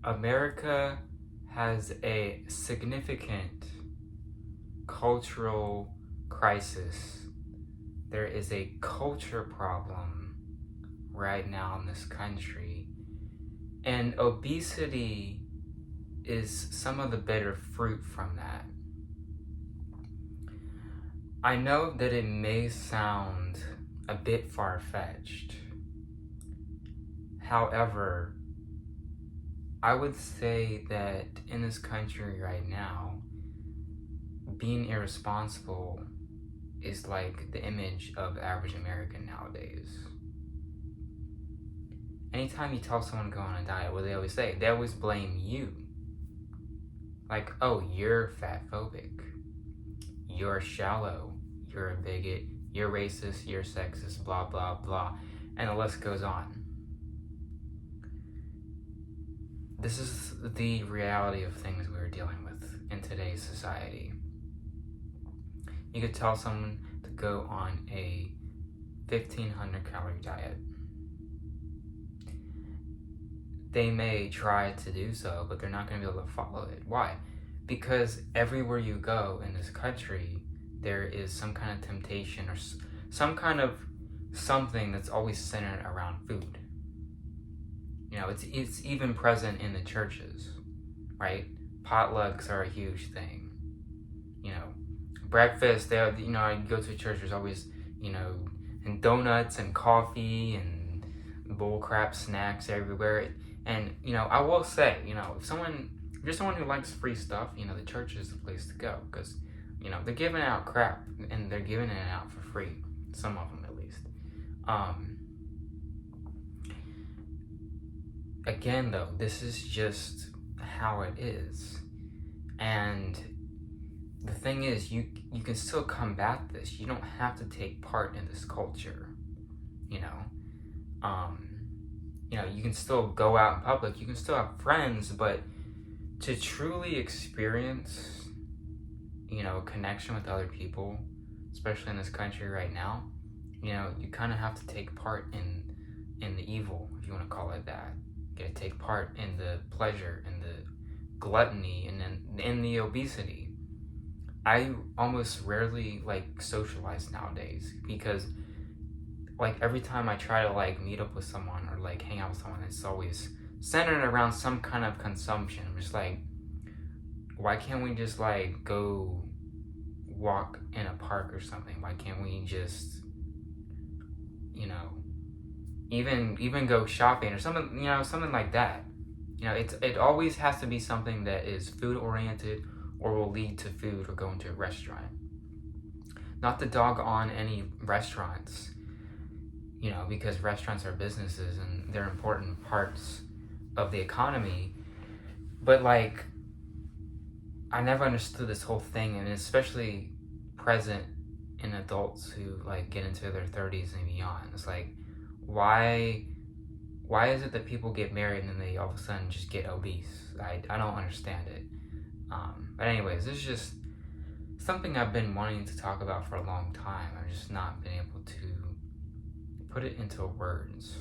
America has a significant cultural crisis. There is a culture problem right now in this country, and obesity is some of the bitter fruit from that. I know that it may sound a bit far-fetched. However, I would say that in this country right now, being irresponsible is like the image of the average American nowadays. Anytime you tell someone to go on a diet, what do they always say? They always blame you. Like, oh, you're fat phobic. You're shallow. You're a bigot. You're racist. You're sexist. Blah, blah, blah. And the list goes on. This is the reality of things we're dealing with in today's society. You could tell someone to go on a 1,500 calorie diet. They may try to do so, but they're not going to be able to follow it. Why? Because everywhere you go in this country, there is some kind of temptation or some kind of something that's always centered around food. You know, it's even present in the churches, right? Potlucks are a huge thing. You know, breakfast, I go to church, there's always, and donuts and coffee and bullcrap snacks everywhere. And, I will say, if you're someone who likes free stuff, the church is the place to go because, they're giving out crap and they're giving it out for free. Some of them, at least. Again, though, this is just how it is. And the thing is, you can still combat this. You don't have to take part in this culture, you can still go out in public. You can still have friends, but to truly experience, connection with other people, especially in this country right now, you kind of have to take part in the evil, if you want to call it that. You gotta take part in the pleasure and the gluttony and in the obesity. I almost rarely socialize nowadays because every time I try to meet up with someone or hang out with someone, it's always centered around some kind of consumption. I'm just why can't we just go walk in a park or something? Why can't we just even go shopping or something, something like that? It always has to be something that is food oriented or will lead to food or go into a restaurant. Not to dog on any restaurants, because restaurants are businesses and they're important parts of the economy. But I never understood this whole thing, and especially present in adults who get into their 30s and beyond. It's why is it that people get married and then they all of a sudden just get obese? I don't understand it. But anyways, this is just something I've been wanting to talk about for a long time. I've just not been able to put it into words.